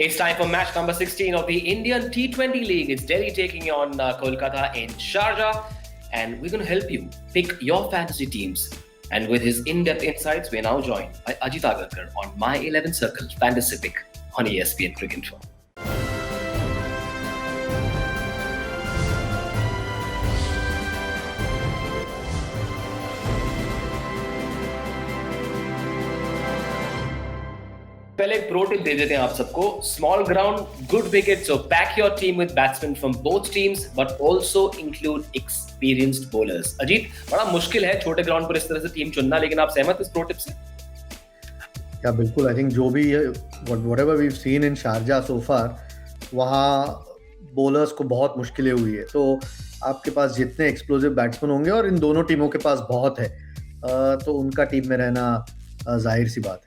It's time for match number 16 of the Indian T20 League. It's Delhi taking on Kolkata in Sharjah. And we're going to help you pick your fantasy teams. And with his in-depth insights, we're now joined by Ajit Agarkar on My 11 Circle Fantasy Pick on ESPN Cricinfo. पहले एक pro tip दे देते हैं आप सबको. Small ground, good wicket, so pack your team with batsman from both teams but also include experienced bowlers. Ajit, बड़ा मुश्किल है छोटे ग्राउंड पर इस तरह से टीम चुनना, लेकिन आप सहमत इस प्रो टिप से? या बिल्कुल. आई थिंक जो भी whatever we have seen in Sharjah so far, वहाँ बॉलर्स को बहुत मुश्किलें हुई है. तो आपके पास जितने एक्सप्लोसिव बैट्समैन होंगे, और इन दोनों टीमों के पास बहुत है, तो उनका टीम में रहना जाहिर सी बात है.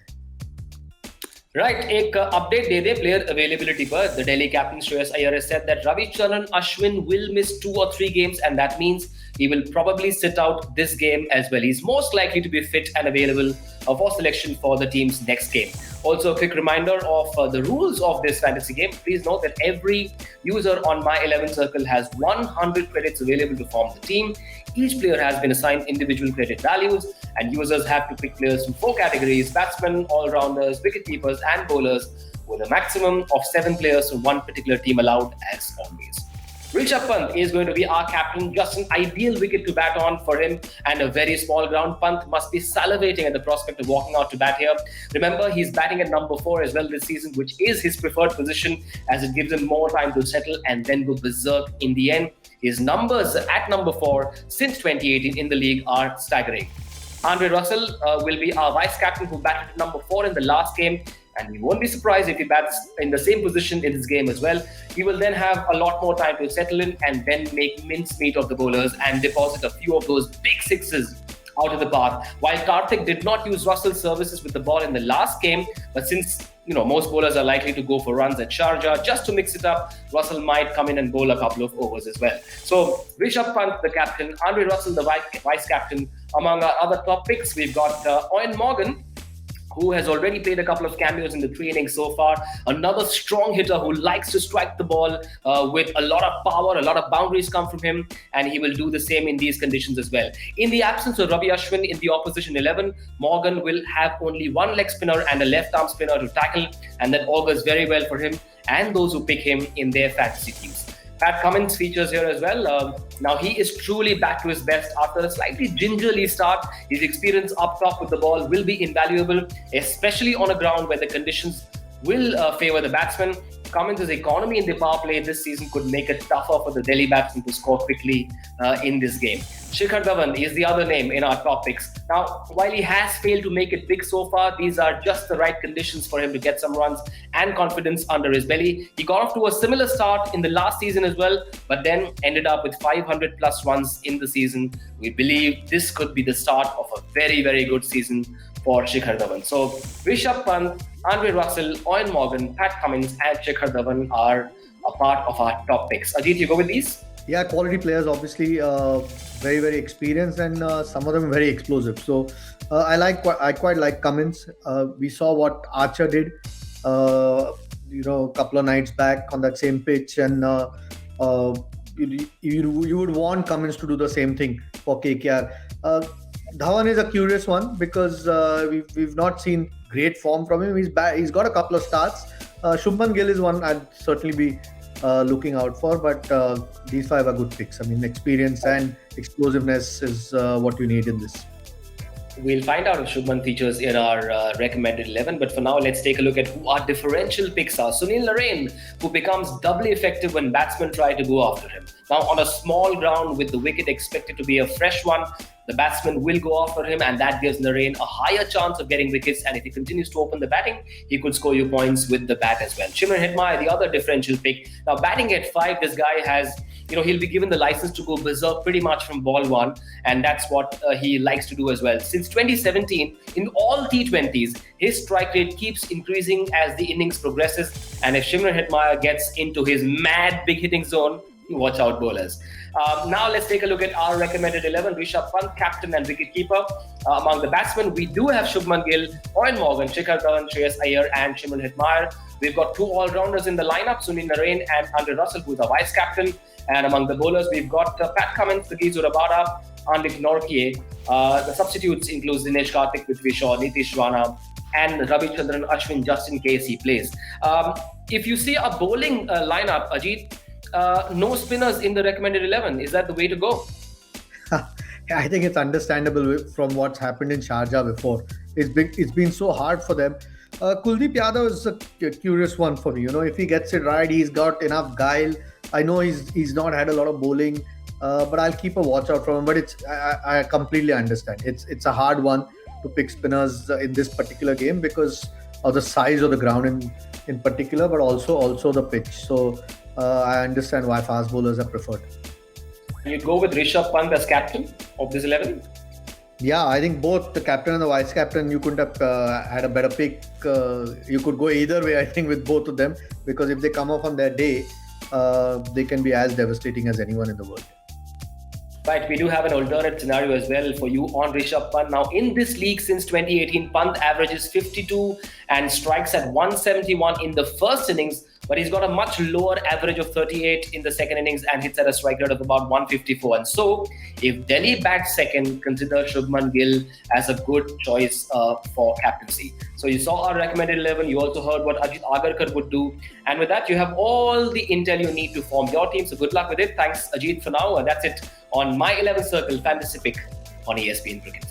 Right, एक update दे दे player availability पर. The Delhi captain Shreyas Iyer has said that Ravichandran Ashwin will miss 2 or 3 games, and that means he will probably sit out this game as well. He's most likely to be fit and available for selection for the team's next game. Also, a quick reminder of the rules of this fantasy game. Please note that every user on My 11 Circle has 100 credits available to form the team. Each player has been assigned individual credit values, and users have to pick players from 4 categories: batsmen, all-rounders, wicket-keepers, and bowlers, with a maximum of 7 players from one particular team allowed, as always. Rishabh Pant is going to be our captain. Just an ideal wicket to bat on for him, and a very small ground. Pant must be salivating at the prospect of walking out to bat here. Remember, he's batting at number 4 as well this season, which is his preferred position, as it gives him more time to settle and then go berserk in the end. His numbers at number 4 since 2018 in the league are staggering. Andre Russell will be our vice-captain, who batted at number 4 in the last game, and we won't be surprised if he bats in the same position in this game as well. He will then have a lot more time to settle in and then make mincemeat of the bowlers and deposit a few of those big sixes out of the park. While Karthik did not use Russell's services with the ball in the last game, but since most bowlers are likely to go for runs at Sharjah, just to mix it up, Russell might come in and bowl a couple of overs as well. So Rishabh Pant, the captain, Andre Russell, the vice-captain. Among our other top picks, we've got Eoin Morgan, who has already played a couple of cameos in the 3 innings so far. Another strong hitter who likes to strike the ball with a lot of power. A lot of boundaries come from him, and he will do the same in these conditions as well. In the absence of Ravi Ashwin in the opposition 11, Morgan will have only one leg spinner and a left-arm spinner to tackle, and that augurs very well for him and those who pick him in their fantasy teams. Pat Cummins features here as well. Now, he is truly back to his best after a slightly gingerly start. His experience up top with the ball will be invaluable, especially on a ground where the conditions will favor the batsman. Cummins' economy in the power play this season could make it tougher for the Delhi batsmen to score quickly in this game. Shikhar Dhawan is the other name in our top picks. Now, while he has failed to make it big so far, these are just the right conditions for him to get some runs and confidence under his belly. He got off to a similar start in the last season as well, but then ended up with 500 plus runs in the season. We believe this could be the start of a very, very good season for Shikhar Dhawan. So Rishabh Pant, Andre Russell, Eoin Morgan, Pat Cummins, and Shikhar Dhawan are a part of our top picks. Ajit, you go with these? Yeah, quality players, obviously, very, very experienced, and some of them very explosive. So I quite like Cummins. We saw what Archer did, a couple of nights back on that same pitch, and you would want Cummins to do the same thing for KKR. Dhawan is a curious one because we've not seen great form from him. He's got a couple of starts. Shubman Gill is one I'd certainly be looking out for, but these 5 are good picks. I mean, experience and explosiveness is what you need in this. We'll find out if Shubman features in our recommended 11, but for now, let's take a look at who our differential picks are. Sunil Narine, who becomes doubly effective when batsmen try to go after him. Now, on a small ground with the wicket expected to be a fresh one, the batsman will go after him, and that gives Narine a higher chance of getting wickets. And if he continues to open the batting, he could score you points with the bat as well. Shimron Hetmyer, the other differential pick. Now, batting at 5, this guy has, he'll be given the license to go berserk pretty much from ball 1, and that's what he likes to do as well. Since 2017, in all T20s, his strike rate keeps increasing as the innings progresses. And if Shimron Hetmyer gets into his mad big hitting zone, Watch out, bowlers. Now let's take a look at our recommended 11. Rishabh Pant, captain and wicketkeeper. Among the batsmen, we do have Shubman Gill, Owen Morgan, Shikhar Dhawan, Shreyas Iyer and Shimron Hetmyer. We've got two all-rounders in the lineup, Sunil Narine and Andre Russell, who's a vice-captain. And among the bowlers, we've got Pat Cummins, Sagizu Rabada, Andik Nortje. The substitutes include Dinesh Karthik, Prithvi Shaw, Nitish Rana, and Ravichandran Ashwin, just in case he plays. If you see a bowling lineup, Ajit, no spinners in the recommended 11. Is that the way to go? I think it's understandable from what's happened in Sharjah before. It's been so hard for them. Kuldeep Yadav is a curious one for me. If he gets it right, he's got enough guile. I know he's not had a lot of bowling, but I'll keep a watch out from him. But I completely understand. It's a hard one to pick spinners in this particular game because of the size of the ground in particular, but also the pitch. So I understand why fast bowlers are preferred. You go with Rishabh Pant as captain of this 11? Yeah, I think both the captain and the vice captain, you couldn't have had a better pick. You could go either way, I think, with both of them, because if they come off on their day, they can be as devastating as anyone in the world. Right, we do have an alternate scenario as well for you on Rishabh Pant. Now, in this league since 2018, Pant averages 52 and strikes at 171 in the first innings, but he's got a much lower average of 38 in the second innings and hits at a strike rate of about 154. And so, if Delhi bats second, consider Shubman Gill as a good choice for captaincy. So you saw our recommended 11. You also heard what Ajit Agarkar would do. And with that, you have all the intel you need to form your team. So good luck with it. Thanks, Ajit, for now. That's it on My 11 Circle Fantasy Pick on ESPN Cricket.